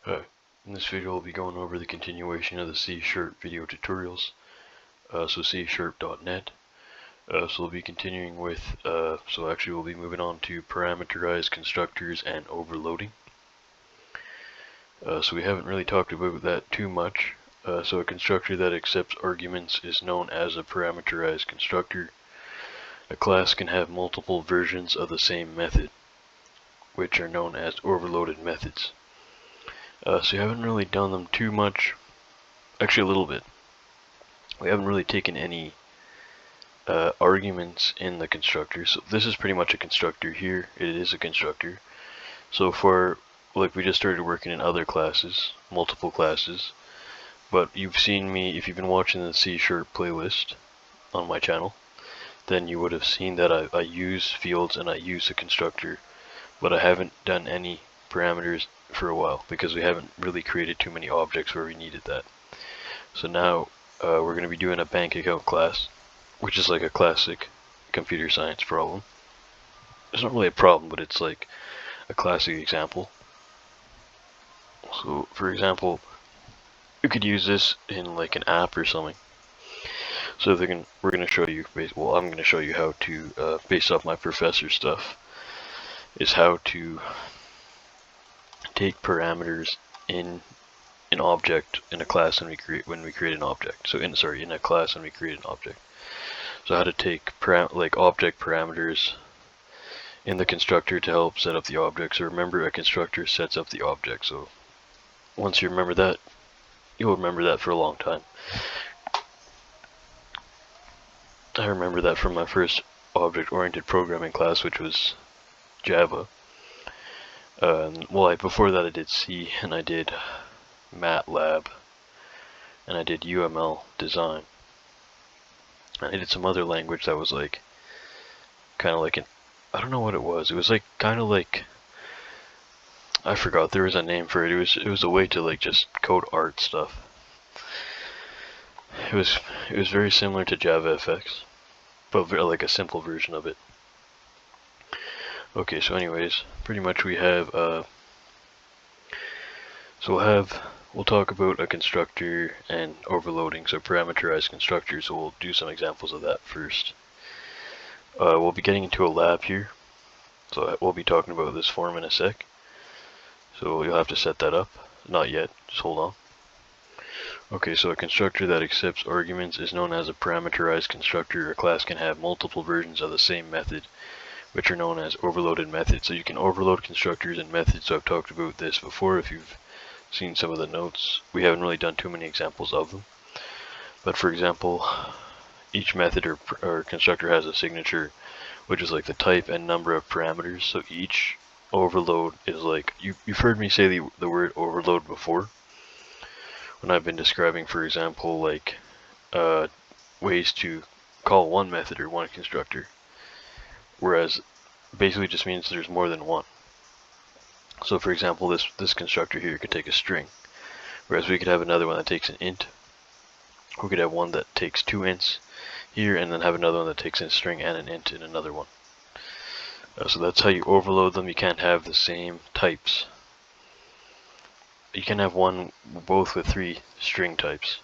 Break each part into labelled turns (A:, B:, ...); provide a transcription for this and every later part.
A: Hi, in this video we'll be going over the continuation of the C# video tutorials, so csharp.net. So we'll be continuing with, we'll be moving on to parameterized constructors and overloading. So we haven't really talked about that too much. So a constructor that accepts arguments is known as a parameterized constructor. A class can have multiple versions of the same method, which are known as overloaded methods. So you haven't really done them too much, actually a little bit. We haven't really taken any arguments in the constructor, so this is pretty much a constructor here. It is a constructor. So for, like, we just started working in other classes, multiple classes, but you've seen me, if you've been watching the C# playlist on my channel, then you would have seen that I use fields and I use a constructor, but I haven't done any parameters for a while because we haven't really created too many objects where we needed that. So now we're going to be doing a bank account class, which is like a classic computer science problem. It's not really a problem, but it's like a classic example. So for example, you could use this in like an app or something. So we're going to show you, well, I'm going to show you how to, based off my professor stuff, is how to take parameters in an object in a class when we create an object. So in a class when we create an object. So how to take object parameters in the constructor to help set up the object. So remember, a constructor sets up the object. So once you remember that, you'll remember that for a long time. I remember that from my first object-oriented programming class, which was Java. Before that I did C, and I did MATLAB, and I did UML design. And I did some other language that was like, kind of like I don't know what it was. It was like, kind of like, I forgot, there was a name for it. It was a way to like just code art stuff. It was very similar to JavaFX, but like a simple version of it. Okay, so anyways, pretty much we have, we'll talk about a constructor and overloading, so parameterized constructors, so we'll do some examples of that first. We'll be getting into a lab here, so we'll be talking about this form in a sec. So you'll have to set that up. Not yet, just hold on. Okay, so a constructor that accepts arguments is known as a parameterized constructor. A class can have multiple versions of the same method, which are known as overloaded methods. So you can overload constructors and methods. So I've talked about this before if you've seen some of the notes. We haven't really done too many examples of them. But for example, each method or constructor has a signature, which is like the type and number of parameters. So each overload is like, you've heard me say the word overload before when I've been describing, for example, like ways to call one method or one constructor. Whereas basically just means there's more than one. So for example, this constructor here could take a string, whereas we could have another one that takes an int. We could have one that takes 2 ints here, and then have another one that takes a string and an int in another one. So that's how you overload them. You can't have the same types. You can have both with 3 string types,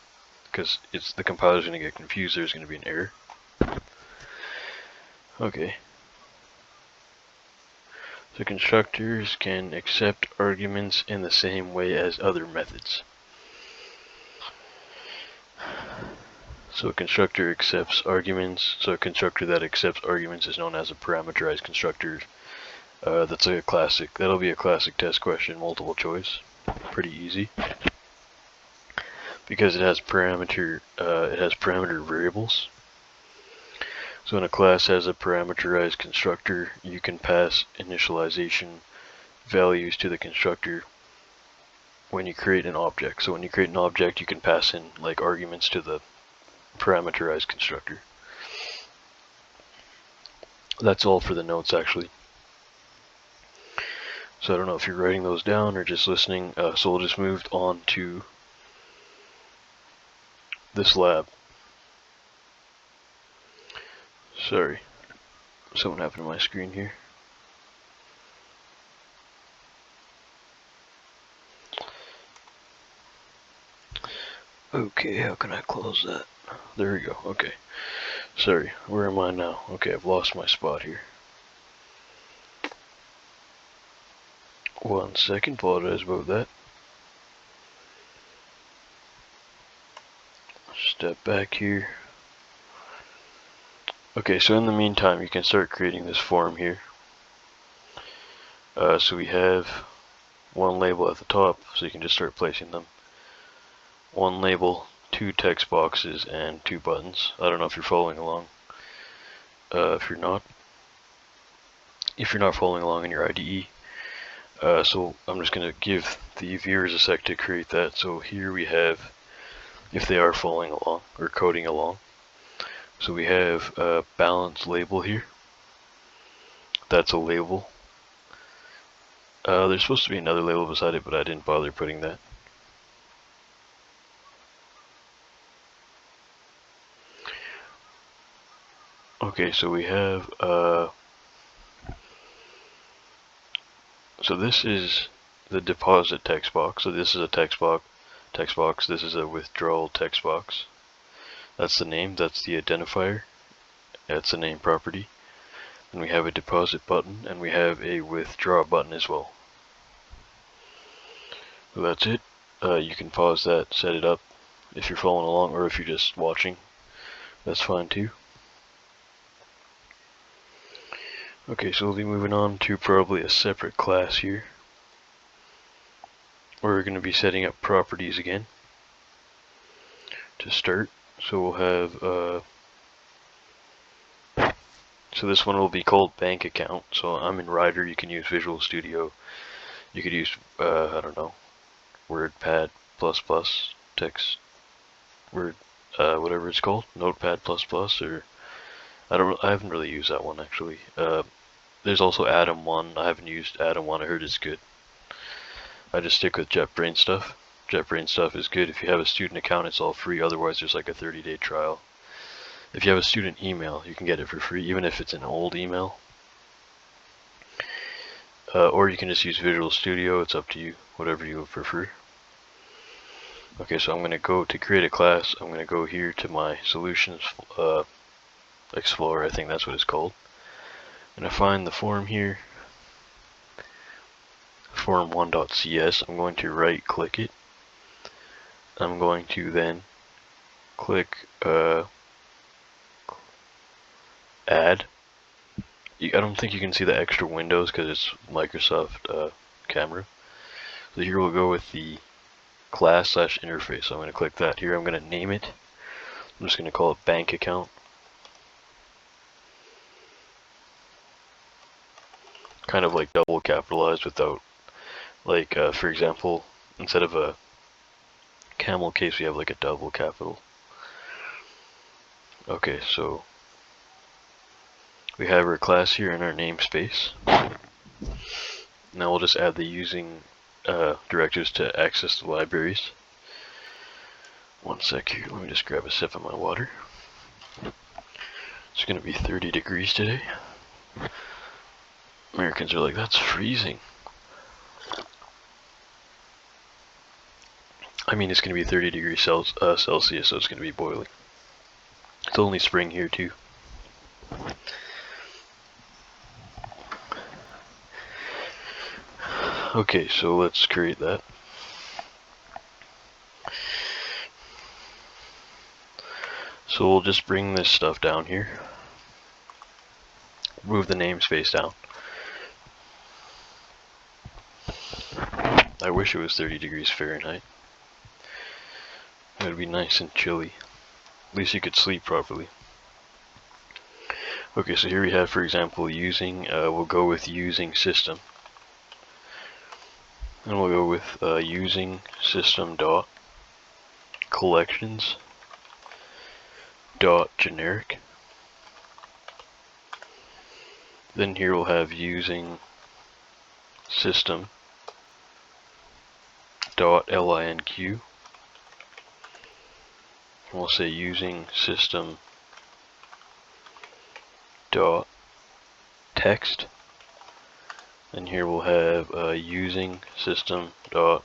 A: because the compiler's going to get confused. There's going to be an error. Okay. So constructors can accept arguments in the same way as other methods. So a constructor accepts arguments. So a constructor that accepts arguments is known as a parameterized constructor. That's like a classic. That'll be a classic test question, multiple choice. Pretty easy. Because it has parameter variables. So when a class has a parameterized constructor, you can pass initialization values to the constructor when you create an object. So when you create an object, you can pass in like arguments to the parameterized constructor. That's all for the notes, actually. So I don't know if you're writing those down or just listening. So we'll just move on to this lab. Sorry, something happened to my screen here. Okay, how can I close that? There we go. Okay. Sorry, where am I now? Okay, I've lost my spot here. 1 second, apologize about that. Step back here. Okay, so in the meantime, you can start creating this form here. So we have one label at the top, so you can just start placing them. One label, 2 text boxes, and 2 buttons. I don't know if you're following along. If you're not following along in your IDE, so I'm just going to give the viewers a sec to create that. So here we have, if they are following along or coding along, so we have a balance label here. That's a label. There's supposed to be another label beside it, but I didn't bother putting that. Okay, so we have, so this is the deposit text box. So this is a text box. This is a withdrawal text box. That's the name, that's the identifier. That's the name property. And we have a deposit button, and we have a withdraw button as well. So that's it. You can pause that, set it up if you're following along, or if you're just watching, that's fine too. Okay, so we'll be moving on to probably a separate class here. We're going to be setting up properties again to start. So we'll have, so this one will be called bank account. So I'm in Rider, you can use Visual Studio. You could use, I don't know, WordPad++, text, Word, whatever it's called, Notepad++, or I haven't really used that one actually. There's also Atom 1. I haven't used Atom 1. I heard it's good. I just stick with JetBrains stuff. JetBrains stuff is good. If you have a student account, it's all free. Otherwise, there's like a 30-day trial. If you have a student email, you can get it for free, even if it's an old email. Or you can just use Visual Studio. It's up to you, whatever you prefer. Okay, so I'm going to go to create a class. I'm going to go here to my Solutions Explorer. I think that's what it's called. I'm going to find the form here, Form1.cs. I'm going to right click it. I'm going to then click add. I don't think you can see the extra windows because it's Microsoft camera. So here we'll go with the class/interface. So I'm going to click that here. I'm going to name it. I'm just going to call it bank account. Kind of like double capitalized without, like, for example, instead of a camel case, we have like a double capital. Okay, so we have our class here in our namespace. Now we'll just add the using directives to access the libraries. 1 sec here, let me just grab a sip of my water. It's going to be 30 degrees today. Americans are like, that's freezing. I mean, it's going to be 30 degrees Celsius, so it's going to be boiling. It's only spring here too. Okay, so let's create that. So we'll just bring this stuff down here. Move the namespace down. I wish it was 30 degrees Fahrenheit. It would be nice and chilly. At least you could sleep properly. Okay, so here we have, for example, using, we'll go with using system. And we'll go with using system dot collections dot generic. Then here we'll have using system dot linq. And we'll say using system dot text. And here we'll have using system dot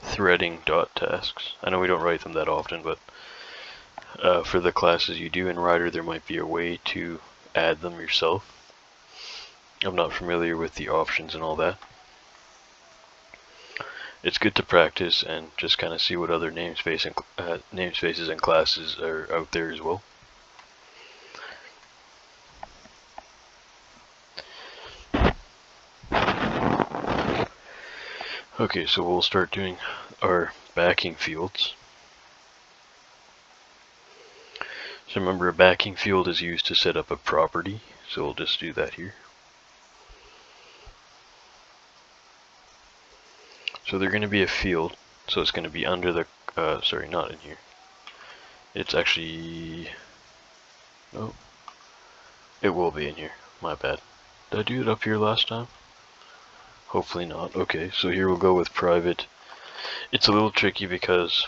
A: threading.tasks. I know we don't write them that often, but for the classes you do in Rider, there might be a way to add them yourself. I'm not familiar with the options and all that. It's good to practice and just kind of see what other namespaces and classes are out there as well. Okay, so we'll start doing our backing fields. So remember, a backing field is used to set up a property, so we'll just do that here. So they're going to be a field, so it's going to be under the, sorry, not in here. It's actually, oh, it will be in here, my bad. Did I do it up here last time? Hopefully not. Okay, so here we'll go with private. It's a little tricky because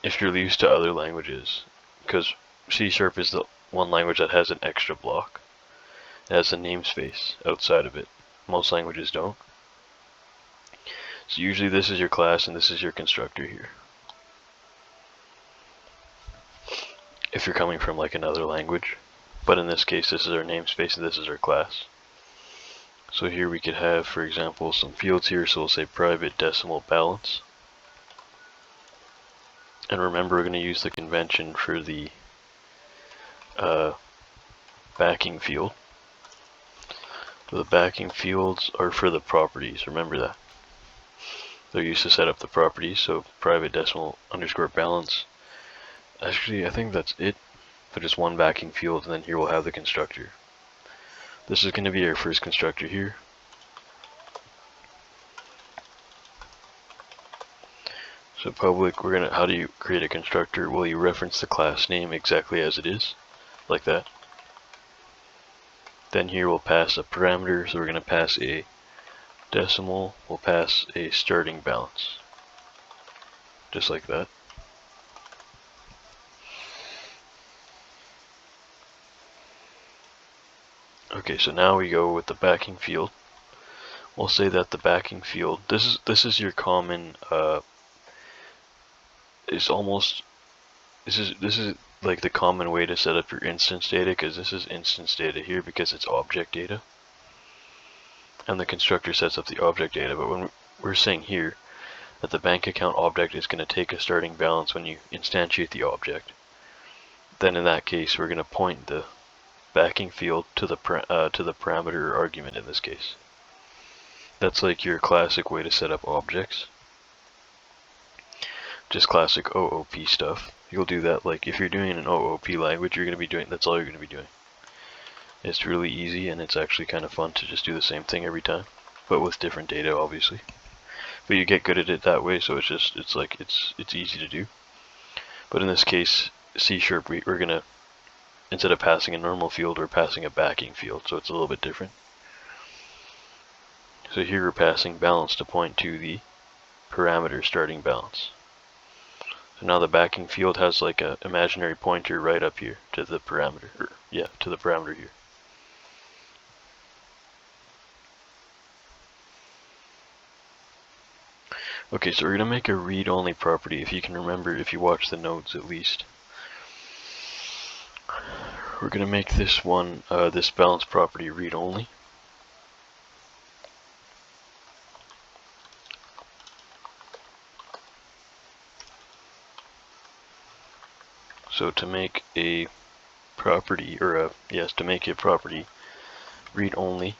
A: if you're used to other languages, because C# is the one language that has an extra block. It has a namespace outside of it. Most languages don't. So usually this is your class and this is your constructor here. If you're coming from like another language. But in this case, this is our namespace and this is our class. So here we could have, for example, some fields here. So we'll say private decimal balance. And remember, we're going to use the convention for the backing field. The backing fields are for the properties. Remember that. They're used to set up the properties. So private decimal underscore balance. Actually, I think that's it. For just one backing field, and then here we'll have the constructor. This is going to be our first constructor here. So public, how do you create a constructor? Well, you reference the class name exactly as it is, like that. Then here we'll pass a parameter, so we're going to pass a decimal, we'll pass a starting balance, just like that. Okay, so now we go with the backing field. We'll say that the backing field, this is your common, this is like the common way to set up your instance data, because this is instance data here because it's object data. And the constructor sets up the object data, but when we're saying here that the bank account object is going to take a starting balance when you instantiate the object, then in that case we're going to point the backing field to the parameter or argument in this case. That's like your classic way to set up objects. Just classic OOP stuff. You'll do that like if you're doing an OOP language, you're going to be doing, that's all you're going to be doing. It's really easy and it's actually kind of fun to just do the same thing every time, but with different data obviously. But you get good at it that way, so it's easy to do. But in this case, C#, we're going to, instead of passing a normal field, we're passing a backing field, so it's a little bit different. So here we're passing balance to point to the parameter starting balance. So now the backing field has like an imaginary pointer right up here to the parameter, to the parameter here. Okay, so we're going to make a read-only property, if you can remember, if you watch the notes at least. We're going to make this one, this balance property read-only. So to make a property, to make a property read-only,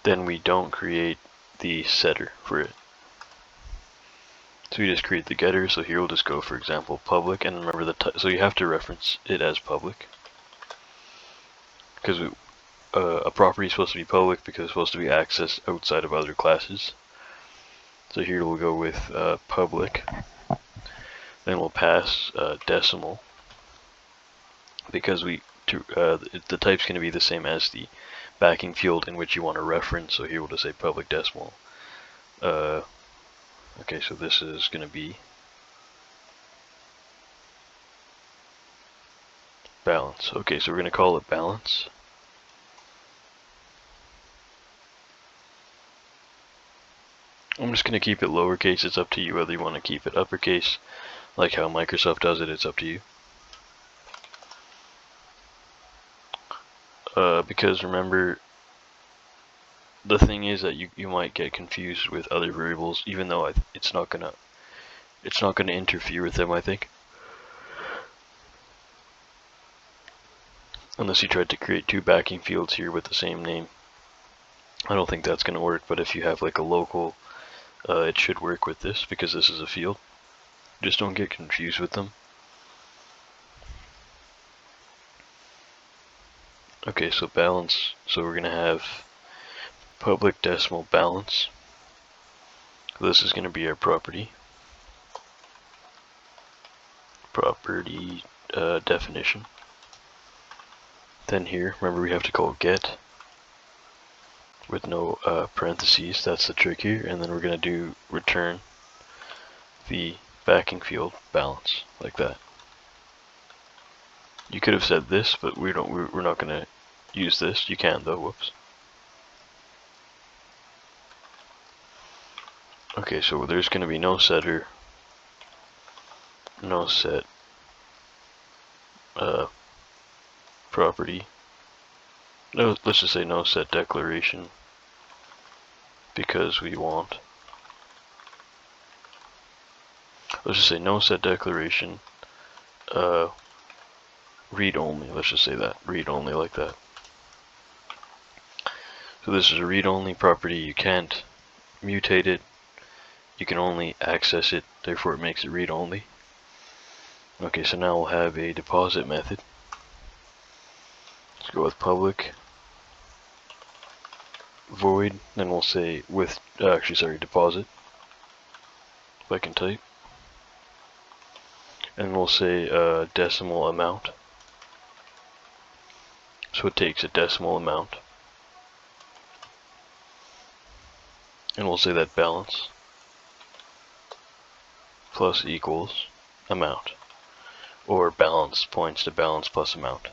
A: then we don't create the setter for it. So we just create the getter, so here we'll just go, for example, public, and remember so you have to reference it as public. Because a property is supposed to be public because it's supposed to be accessed outside of other classes. So here we'll go with public. Then we'll pass decimal, because the type's going to be the same as the backing field in which you want to reference. So here we'll just say public decimal. Okay, so this is going to be balance. Okay, so we're going to call it balance. I'm just going to keep it lowercase. It's up to you whether you want to keep it uppercase, like how Microsoft does it. It's up to you. Because remember, the thing is that you might get confused with other variables, even though it's not gonna interfere with them, I think. Unless you tried to create two backing fields here with the same name. I don't think that's gonna work, but if you have like a local, it should work with this because this is a field. Just don't get confused with them. Okay, so balance. So we're gonna have public decimal balance. This is gonna be our property. Property definition. Then here, remember we have to call get with no parentheses. That's the trick here. And then we're gonna do return the backing field balance like that. You could have said this, but we're not gonna use this. You can though. Whoops. Okay, so there's gonna be no setter, no set property. No, let's just say no set declaration because we want. Let's just say no set declaration. Read only. Let's just say that read only like that. So this is a read only property. You can't mutate it. You can only access it. Therefore, it makes it read only. Okay, so now we'll have a deposit method. Let's go with public void. Then we'll say with deposit. If I can type. And we'll say decimal amount. So it takes a decimal amount. And we'll say that balance plus equals amount. Or balance points to balance plus amount.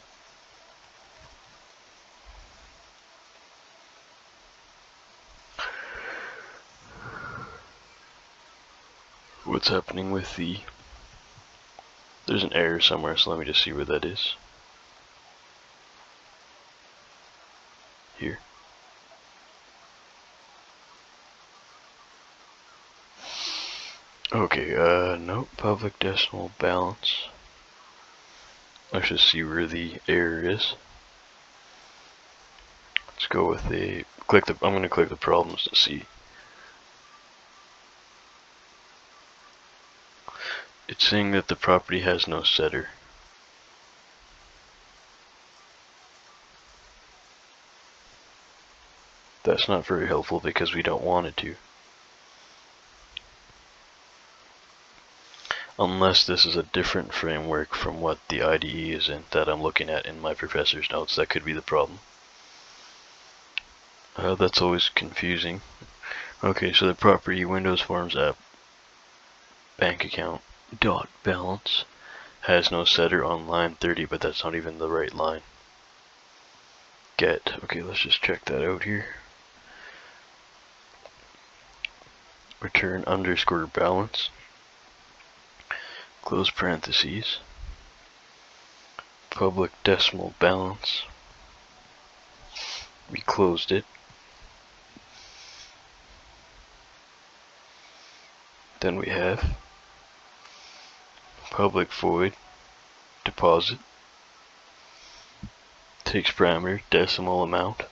A: What's happening with the... There's an error somewhere, so let me just see where that is. Here. Okay, no, public decimal balance. Let's just see where the error is. Let's go with the, I'm going to click the problems to see. It's saying that the property has no setter. That's not very helpful because we don't want it to. Unless this is a different framework from what the IDE is in that I'm looking at in my professor's notes, that could be the problem. That's always confusing. Okay, so the property WindowsFormsApp bank account dot balance has no setter on line 30, but that's not even the right line. Get. Okay, let's just check that out here. Return underscore balance. Close parentheses. Public decimal balance. We closed it. Then we have public void deposit. Takes parameter decimal amount.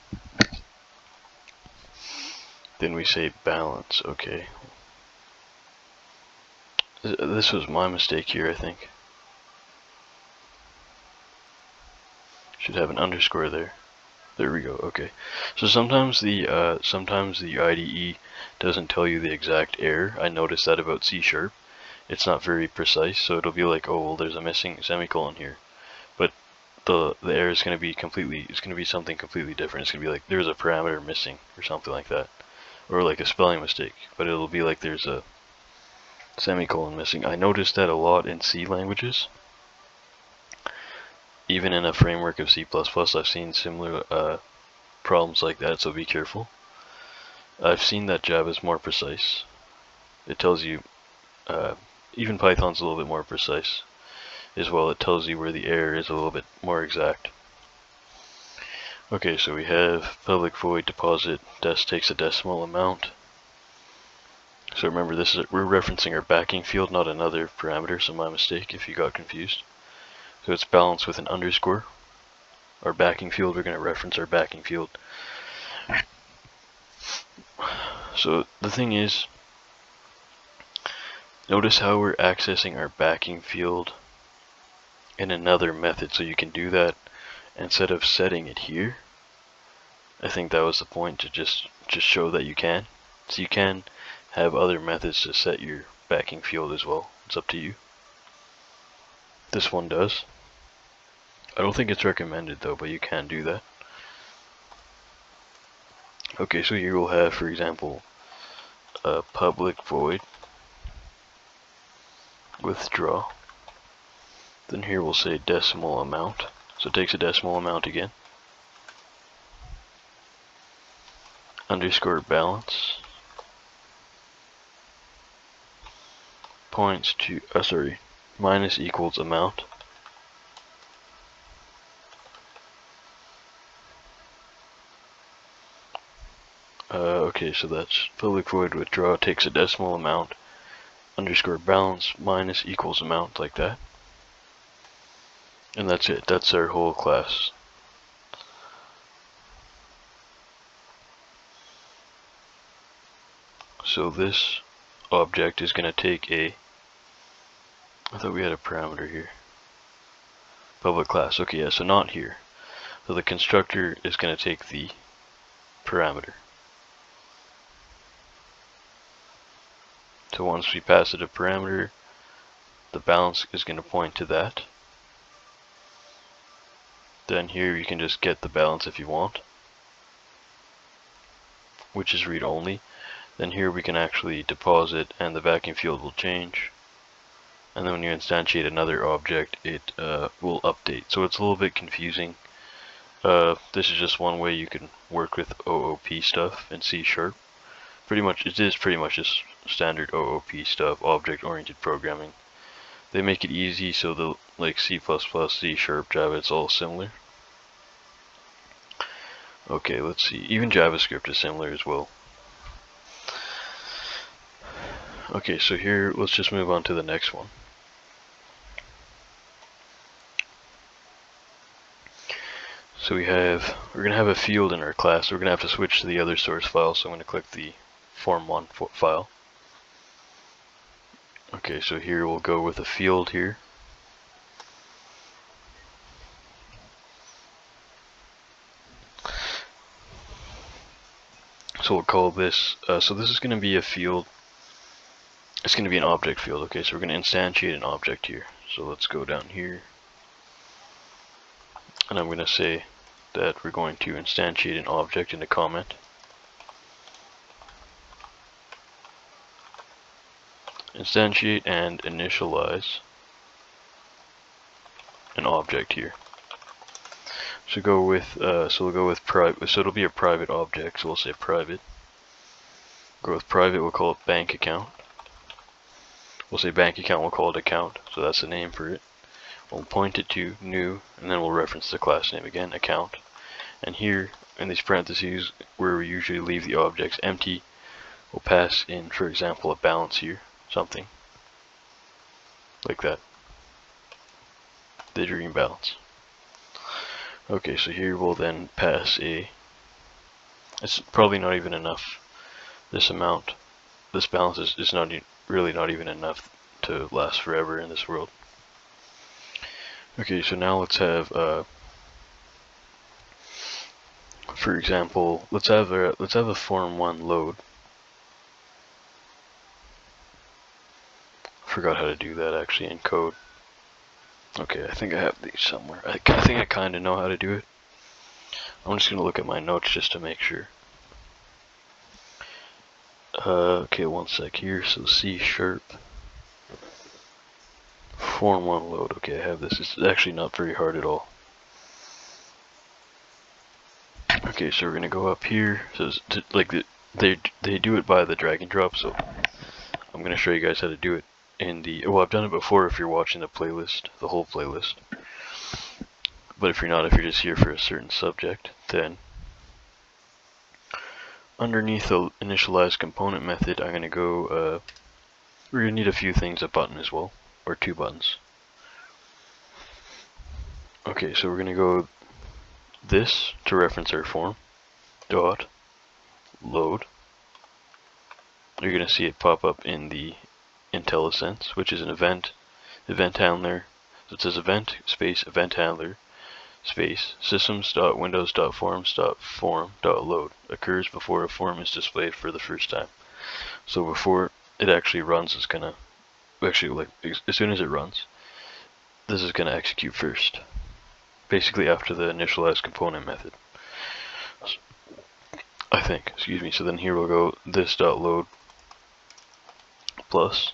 A: Then we say balance. Okay. This was my mistake here, I think. Should have an underscore there. There we go. Okay. So sometimes the IDE doesn't tell you the exact error. I noticed that about C#. It's not very precise, so it'll be like, oh well, there's a missing semicolon here. But the error is going to be something completely different. It's going to be like there's a parameter missing or something like that, or like a spelling mistake. But it'll be like there's a semicolon missing. I noticed that a lot in C languages. Even in a framework of C++, I've seen similar problems like that, so be careful. I've seen that Java is more precise. It tells you, even Python's a little bit more precise as well. It tells you where the error is a little bit more exact. Okay, so we have public void deposit dest takes a decimal amount. So remember, we're referencing our backing field, not another parameter, so my mistake if you got confused. So it's balanced with an underscore. Our backing field, we're going to reference our backing field. So the thing is, notice how we're accessing our backing field in another method. So you can do that instead of setting it here. I think that was the point, to just show that you can. So you can have other methods to set your backing field as well. It's up to you. This one does. I don't think it's recommended though, but you can do that. Okay, so here we'll have, for example, a public void withdraw. Then here we'll say decimal amount. So it takes a decimal amount again. Underscore balance. Points to, minus equals amount. Okay, so that's public void withdraw takes a decimal amount, underscore balance minus equals amount, like that. And that's it. That's our whole class. So this object is going to take a, I thought we had a parameter here. Public class. Okay, yeah, so not here. So the constructor is going to take the parameter. So once we pass it a parameter, the balance is going to point to that. Then here you can just get the balance if you want, which is read only. Then here we can actually deposit and the vacuum field will change. And then when you instantiate another object, it will update. So it's a little bit confusing. This is just one way you can work with OOP stuff in C#. Pretty much, it is pretty much just standard OOP stuff, object-oriented programming. They make it easy, so the like C++, C#, Java, it's all similar. Okay, let's see. Even JavaScript is similar as well. Okay, so here, let's just move on to the next one. So we're going to have a field in our class, so we're going to have to switch to the other source file, so I'm going to click the Form1 file. Okay, so here we'll go with a field here. So we'll call this, so this is going to be a field, it's going to be an object field. Okay, so we're going to instantiate an object here. So let's go down here, and I'm going to say that we're going to instantiate an object in a comment. Instantiate and initialize an object here. So go with we'll go with private. So it'll be a private object. So we'll say private. Go with private. We'll call it bank account. We'll say bank account. We'll call it account. So that's the name for it. We'll point it to new, and then we'll reference the class name again, account. And here in these parentheses, where we usually leave the objects empty, we'll pass in, for example, a balance here, something like that. The dream balance. Okay, so here we'll then pass a, it's probably not even enough, this amount, this balance is not really not even enough to last forever in this world. Okay, so now let's have, for example, let's have a Form1 load. Forgot how to do that actually in code. Okay, I think I have these somewhere. I think I kind of know how to do it. I'm just going to look at my notes just to make sure. Okay, one sec here. So C#, Form1 load. Okay, I have this. It's actually not very hard at all. Okay, so we're going to go up here. So like they do it by the drag and drop, so I'm going to show you guys how to do it in the, well, I've done it before if you're watching the playlist, the whole playlist. But if you're not, if you're just here for a certain subject, then underneath the initialize component method, I'm going to go, we're going to need a few things, a button as well, or 2 buttons. Okay, so we're going to go this to reference our form, dot, load. You're going to see it pop up in the IntelliSense, which is an event handler. So it says event space event handler space systems.windows.forms.form.load occurs before a form is displayed for the first time. So before it actually runs, it's gonna actually, like, as soon as it runs, this is gonna execute first, basically after the initialize component method, I think. Excuse me. So then here we'll go this.load plus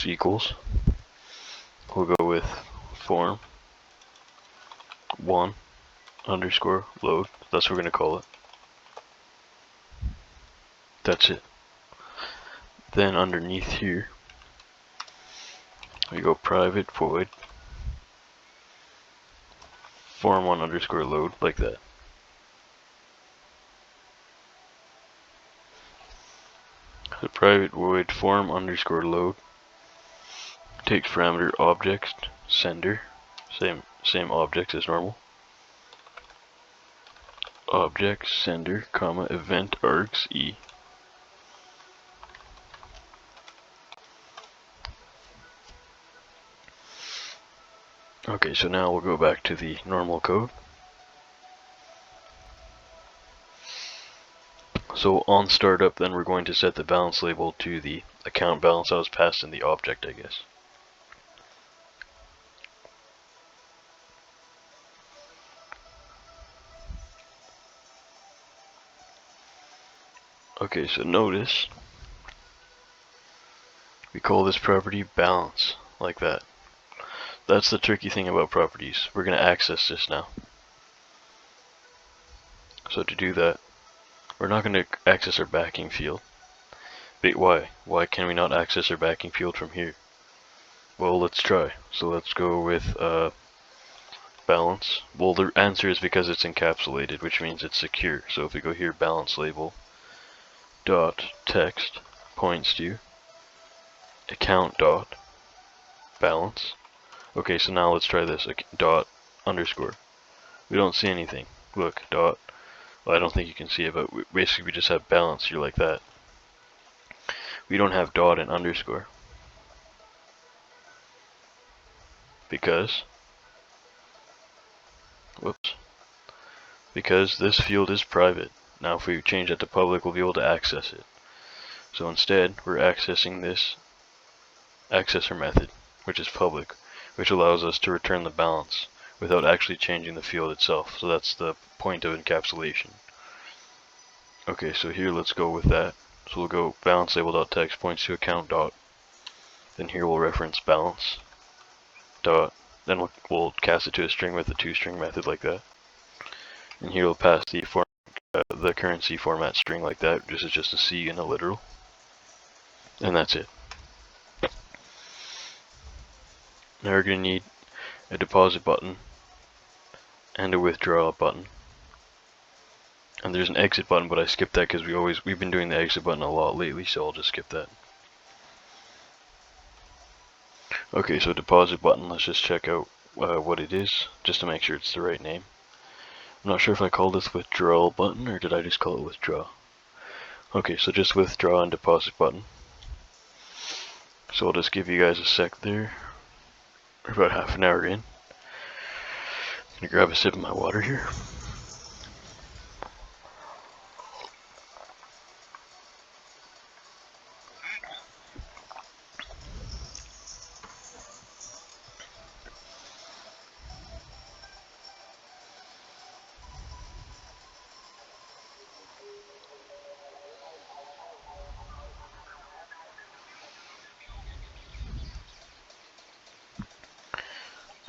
A: equals, we'll go with form1 underscore load. That's what we're going to call it. That's it. Then underneath here, we go private void form1 underscore load, like that. The private void form underscore load takes parameter objects sender, same objects as normal. Object sender, comma, event args e. Okay, so now we'll go back to the normal code. So on startup, then we're going to set the balance label to the account balance that was passed in the object, I guess. Okay, so notice we call this property balance, like that. That's the tricky thing about properties. We're going to access this now. So to do that, we're not going to access our backing field. But why? Why can we not access our backing field from here? Well, let's try. So let's go with balance. Well, the answer is because it's encapsulated, which means it's secure. So if we go here, balance label dot text points to account dot balance. Okay, so now let's try this. Dot underscore. We don't see anything. Look, dot. Well, I don't think you can see it, but basically we just have balance here, like that. We don't have dot and underscore. Because this field is private. Now if we change that to public, we'll be able to access it. So instead, we're accessing this accessor method, which is public, which allows us to return the balance without actually changing the field itself. So that's the point of encapsulation. Okay, so here let's go with that. So we'll go balance label.text points to account dot. Then here we'll reference balance dot. Then we'll cast it to a string with the toString method, like that. And here we'll pass the currency format string, like that. This is just a C and a literal. And that's it. Now we're going to need a deposit button and a withdraw button. And there's an exit button, but I skipped that because we've been doing the exit button a lot lately, so I'll just skip that. Okay, so deposit button, let's just check out what it is, just to make sure it's the right name. I'm not sure if I called this withdrawal button, or did I just call it withdraw? Okay, so just withdraw and deposit button. So I'll just give you guys a sec there. We're about half an hour in. I'm gonna grab a sip of my water here.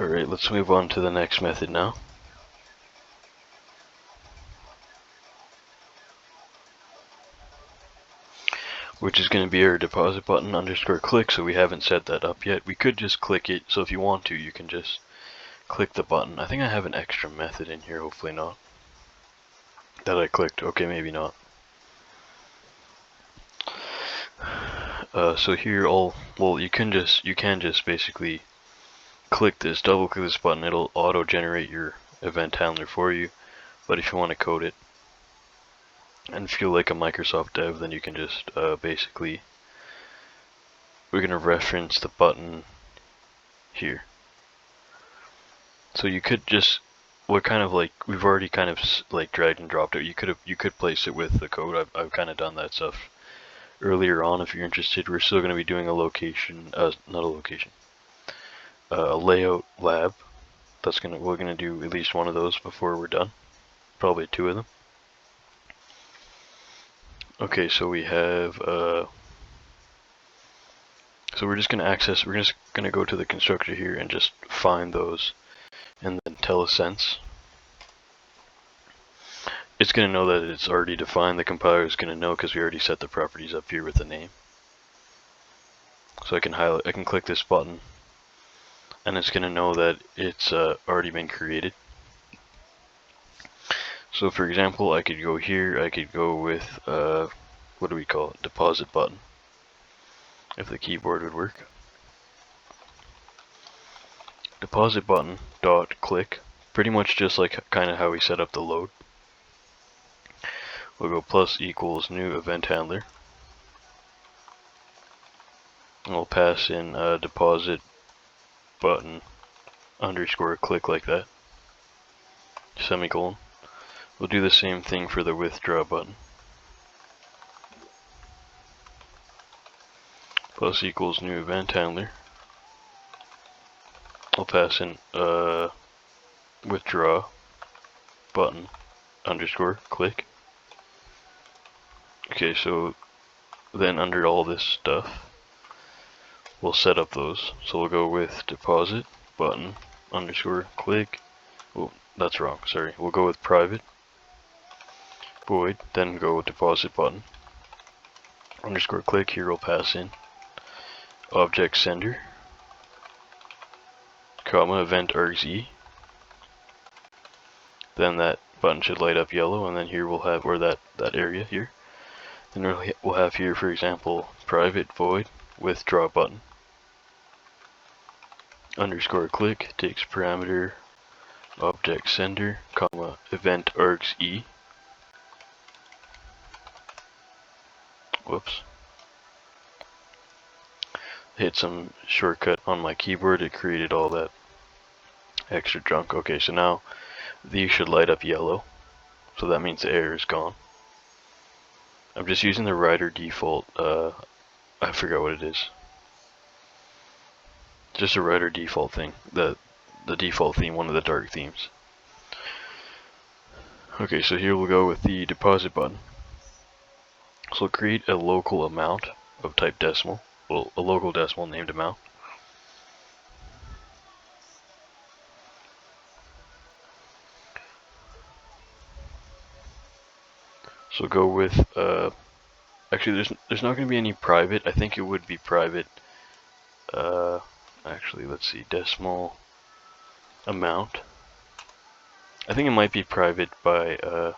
A: Alright, let's move on to the next method now. which is going to be our deposit button underscore click. So we haven't set that up yet. We could just click it. So if you want to, you can just click the button. I think I have an extra method in here, hopefully not, that I clicked. Okay, maybe not. So here you can just basically click this, double click this button, it'll auto generate your event handler for you. But if you want to code it and feel like a Microsoft dev, then you can just basically, we're going to reference the button here. So you could just, we've already kind of like dragged and dropped it. You could place it with the code. I've kind of done that stuff earlier on. If you're interested, we're still going to be doing a a layout lab. We're gonna do at least one of those before we're done. Probably 2 of them. Okay, so we have so we're just gonna go to the constructor here and just find those and then tell a sense. It's going to know that it's already defined. The compiler is going to know because we already set the properties up here with the name. So I can click this button and it's going to know that it's already been created. So for example, I could go here, I could go with, what do we call it, deposit button, if the keyboard would work. Deposit button dot click, pretty much just like kind of how we set up the load. We'll go plus equals new event handler. And we'll pass in deposit button underscore click like that. Semicolon. We'll do the same thing for the withdraw button. Plus equals new event handler. I'll pass in withdraw button underscore click. Okay, so then under all this stuff, we'll set up those. So we'll go with deposit button underscore click. Oh, that's wrong, sorry. We'll go with private void, then go with deposit button underscore click. Here we'll pass in object sender, comma, event args. Then that button should light up yellow, and then here we'll have, or that area here. Then we'll have here, for example, private void withdraw button underscore click takes parameter object sender, comma, event args. Whoops. Hit some shortcut on my keyboard, it created all that extra junk. Okay, so now these should light up yellow, so that means the error is gone. I'm just using the writer default, I forgot what it is. Just a writer default thing, the default theme, one of the dark themes. Okay, so here we'll go with the deposit button. So we'll create a local amount of type decimal, well, a local decimal named amount. So go with, actually there's not going to be any private. I think it would be private. Actually, let's see, decimal amount. I think it might be private by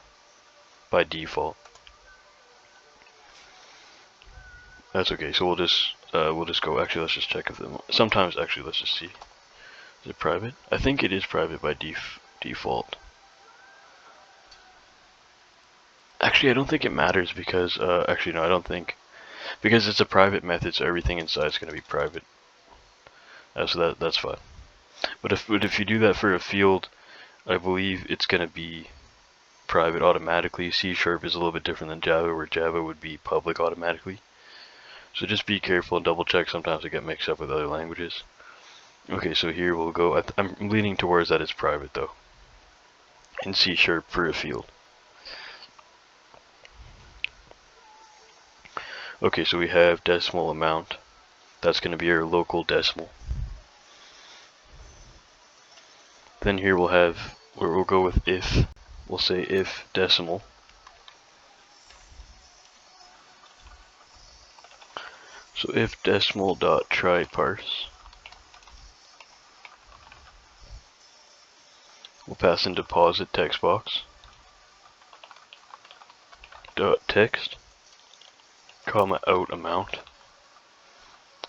A: default. That's okay. So we'll just go. Actually, let's just check if them. Sometimes, actually, let's just see. Is it private? I think it is private by default. Actually, I don't think it matters because, actually, no, I don't think. Because it's a private method, so everything inside is going to be private. So that's fine. But if you do that for a field, I believe it's going to be private automatically. C# is a little bit different than Java, where Java would be public automatically. So just be careful and double check. Sometimes they get mixed up with other languages. Okay, so here we'll go. I'm leaning towards that it's private though. In C# for a field. Okay, so we have decimal amount. That's going to be our local decimal. Then here we'll go with if. We'll say if decimal So if decimal dot try parse, we'll pass in deposit text box dot text comma out amount.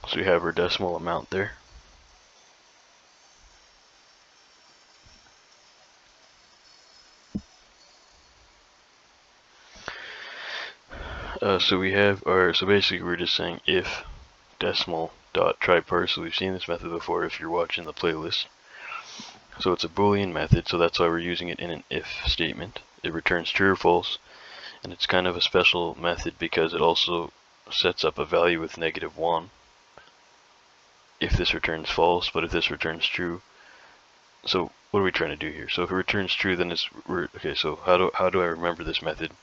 A: So we have our decimal amount there. So we have our, so basically we're just saying if decimal dot try parse. So we've seen this method before if you're watching the playlist. So it's a Boolean method, so that's why we're using it in an if statement. It returns true or false, and it's kind of a special method because it also sets up a value with -1 if this returns false, but if this returns true. So what are we trying to do here? So if it returns true, then okay, so how do I remember this method?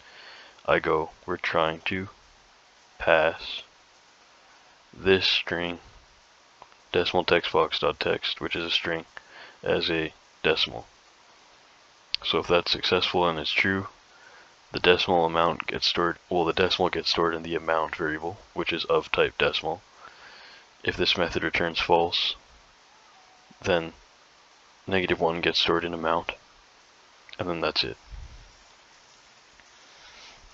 A: We're trying to pass this string decimal text box dot text, which is a string, as a decimal. So if that's successful and it's true, the decimal amount gets stored, well, the decimal gets stored in the amount variable, which is of type decimal. If this method returns false, then -1 gets stored in amount, and then that's it.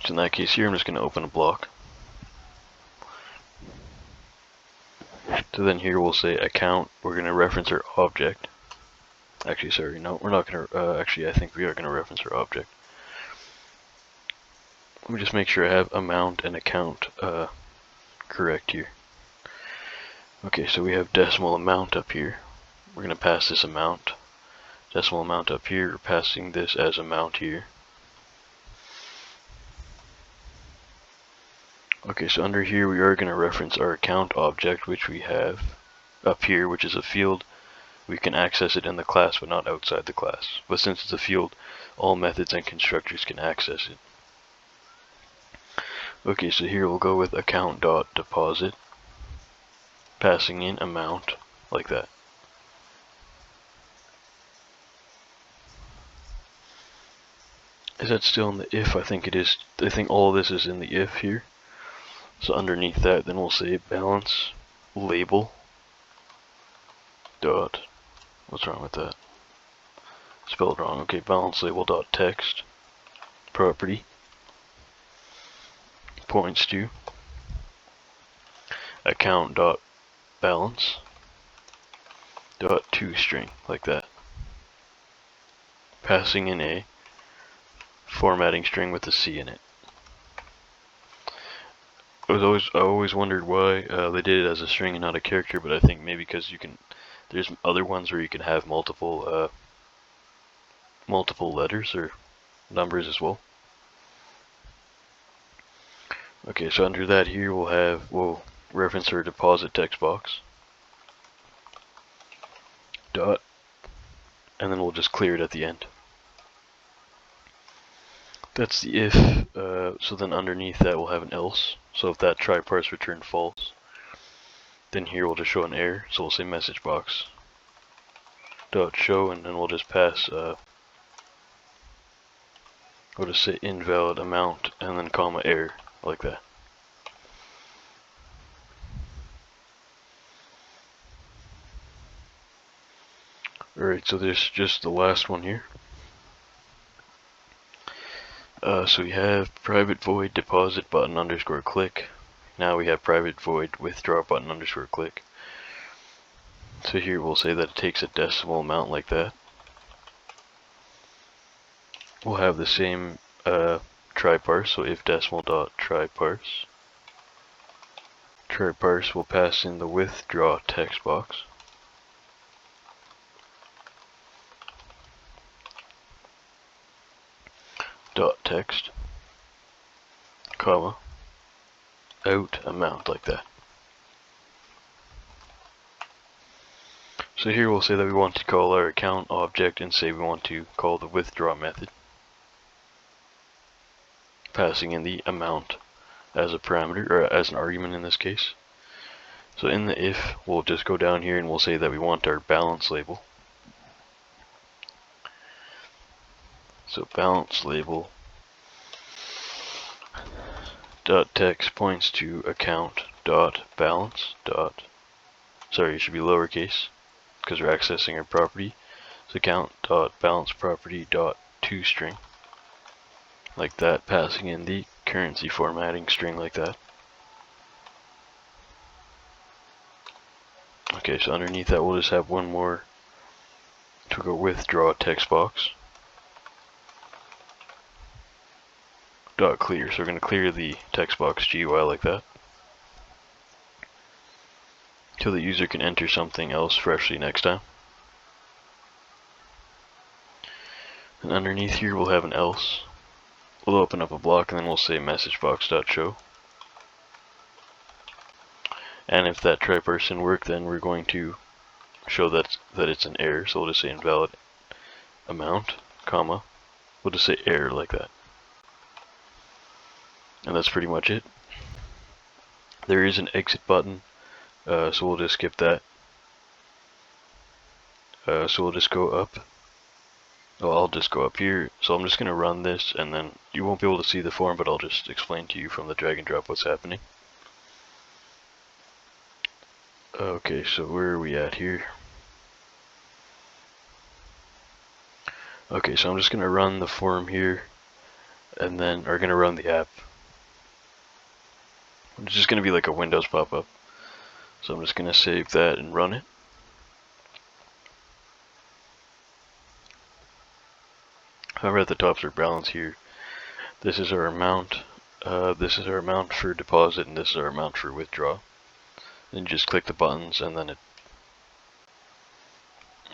A: So in that case here, I'm just going to open a block. So then here we'll say account, we're going to reference our object. Actually, sorry, no, we're not going to, actually I think we are going to reference our object. Let me just make sure I have amount and account correct here. Okay, so we have decimal amount up here. We're going to pass this amount. Decimal amount up here, we're passing this as amount here. Okay, so under here we are going to reference our account object, which we have up here, which is a field. We can access it in the class, but not outside the class. But since it's a field, all methods and constructors can access it. Okay, so here we'll go with account.deposit, passing in amount, like that. Is that still in the if? I think it is. I think all of this is in the if here. So underneath that, then we'll say balance label dot, what's wrong with that? Spelled wrong. Okay, balance label dot text property points to account dot balance dot toString, like that. Passing in a formatting string with a C in it. I always wondered why they did it as a string and not a character, but I think maybe because there's other ones where you can have multiple letters or numbers as well. Okay, so under that here we'll reference our deposit text box dot, and then we'll just clear it at the end. That's the if. So then underneath that we'll have an else. So if that try parse returned false, then here we'll just show an error. So we'll say message box dot show, and then we'll just pass we'll just say invalid amount and then comma error, like that. Alright, so there's just the last one here. So we have private void deposit button underscore click. Now we have private void withdraw button underscore click. So here we'll say that it takes a decimal amount like that. We'll have the same try parse, so if decimal dot try parse. Try parse will pass in the withdraw text box. Dot text, comma, out amount, like that. So here we'll say that we want to call our account object and say we want to call the withdraw method, passing in the amount as a parameter, or as an argument in this case. So in the if, we'll just go down here and we'll say that we want our balance label. So balance label dot text points to account dot balance dot, sorry, it should be lowercase because we're accessing our property. So account dot balance property dot toString, like that, passing in the currency formatting string like that. Okay, so underneath that we'll just have one more to go withdraw text box dot clear. So we're going to clear the text box GUI like that, so the user can enter something else freshly next time. And underneath here we'll have an else. We'll open up a block and then we'll say messagebox.show. And if that try person worked, then we're going to show that it's an error. So we'll just say invalid amount, comma, we'll just say error like that. And that's pretty much it. There is an exit button, so we'll just skip that. So we'll just go up. Oh, I'll just go up here. So I'm just going to run this, and then you won't be able to see the form, but I'll just explain to you from the drag and drop what's happening. Okay, so where are we at here? Okay, so I'm just going to run the form here, and then we're going to run the app. It's just going to be like a Windows pop-up. So I'm just going to save that and run it. However, at the top is our balance here. This is our amount. This is our amount for deposit, and this is our amount for withdraw. Then you just click the buttons, and then it.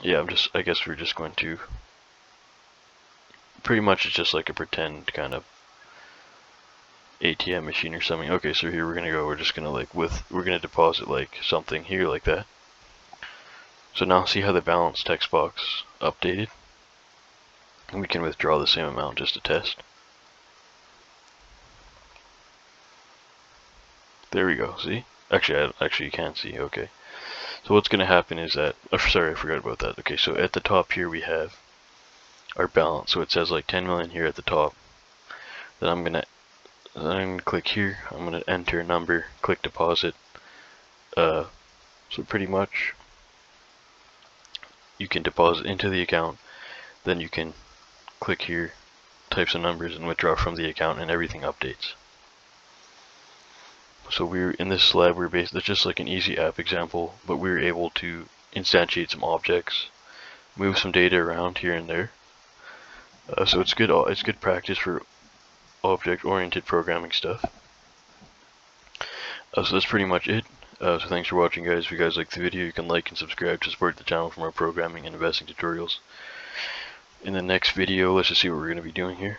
A: Yeah, I guess we're just going to. Pretty much, it's just like a pretend kind of ATM machine or something. Okay, so here we're gonna go. We're just gonna we're gonna deposit like something here like that. So now see how the balance text box updated. And we can withdraw the same amount just to test. There we go, see? Actually, you can't see, okay. So what's going to happen is that, oh, sorry, I forgot about that. Okay, so at the top here we have our balance. So it says like 10 million here at the top. Then I'm going to click here. I'm going to enter a number, click deposit. So pretty much you can deposit into the account. Then you can click here, type some numbers, and withdraw from the account, and everything updates. So we're in this lab, it's just like an easy app example, but we were able to instantiate some objects, move some data around here and there. So it's good practice for object-oriented programming stuff. So that's pretty much it. So thanks for watching, guys. If you guys liked the video, you can like and subscribe to support the channel for more programming and investing tutorials. In the next video, let's just see what we're going to be doing here.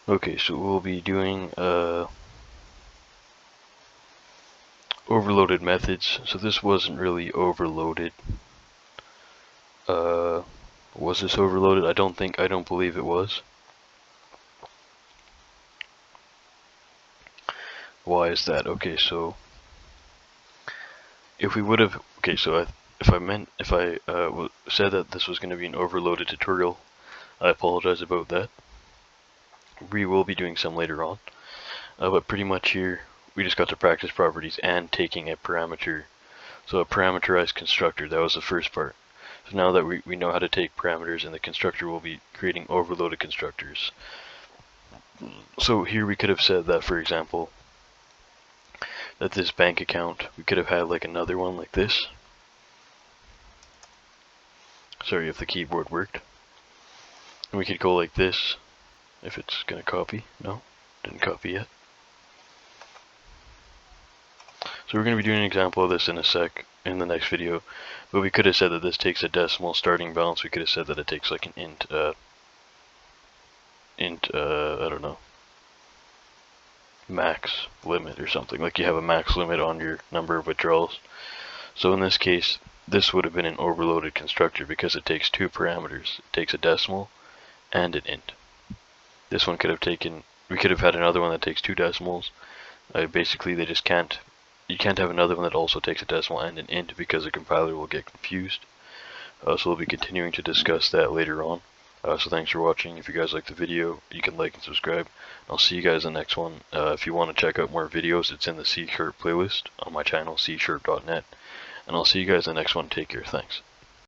A: Okay, so we'll be doing overloaded methods. So this wasn't really overloaded. Was this overloaded? I don't believe it was. Why is that? Okay, so if we would have, okay, so if I said that this was going to be an overloaded tutorial, I apologize about that. We will be doing some later on, but pretty much here we just got to practice properties and taking a parameter. So a parameterized constructor, that was the first part. So now that we know how to take parameters in the constructor, we'll be creating overloaded constructors. So here we could have said that, for example, that this bank account, we could have had like another one like this. Sorry if the keyboard worked. And we could go like this, if it's gonna copy. No, didn't copy yet. So we're gonna be doing an example of this in a sec, in the next video. But we could have said that this takes a decimal starting balance. We could have said that it takes like an int, I don't know, max limit or something. Like you have a max limit on your number of withdrawals. So in this case, this would have been an overloaded constructor because it takes two parameters. It takes a decimal and an int. This one could have taken, we could have had another one that takes two decimals. Basically they just can't, you can't have another one that also takes a decimal and an int because the compiler will get confused. So we'll be continuing to discuss that later on. So thanks for watching. If you guys like the video, you can like and subscribe. I'll see you guys in the next one. If you want to check out more videos, it's in the C# playlist on my channel, csharp.net. And I'll see you guys in the next one. Take care. Thanks.